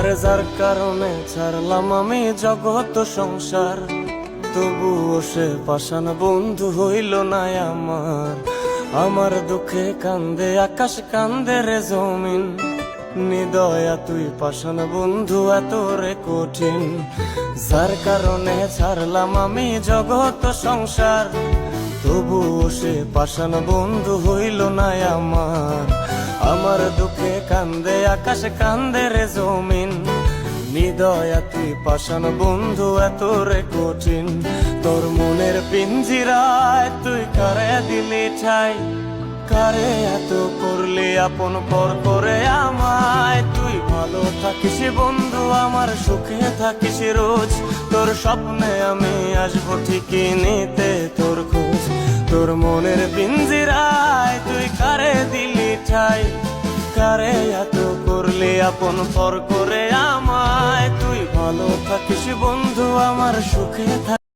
আরে যার কারণে ছাড়লাম আমি জগৎ সংসার, তবুও সে পাষাণ বন্ধু হইল না আমার। আমার দুঃখে কান্দে আকাশ, কান্দে রে জমিন, নিদয়া তুই পাষাণ বন্ধু এত রে কঠিন। যার কারণে ছাড়লাম আমি জগৎ সংসার, তবুও সে পাষাণ বন্ধু হইল না আমার। আমার দুঃখে কান্দে আকাশ, কান্দে রে জমিন, নিদয়া তুই পাষাণ বন্ধু এত রে কঠিন। তোর মনের পিঞ্জিরায় তুই কারে দিলি ঠাই, কারে এত করলি আপন পর করে আমায়। তুই ভালো থাকিস বন্ধু আমার, সুখে থাকিস রোজ, তোর স্বপ্নে আমি আসবো ঠিকই নিতে তোর খোঁজ। তোর মনের পিঞ্জিরায় তুই কারে দিলি ঠাই, কারে এত করলি আপন পর করে আমায়। তুই ভালো থাকিস বন্ধু আমার, সুখে থাকিস।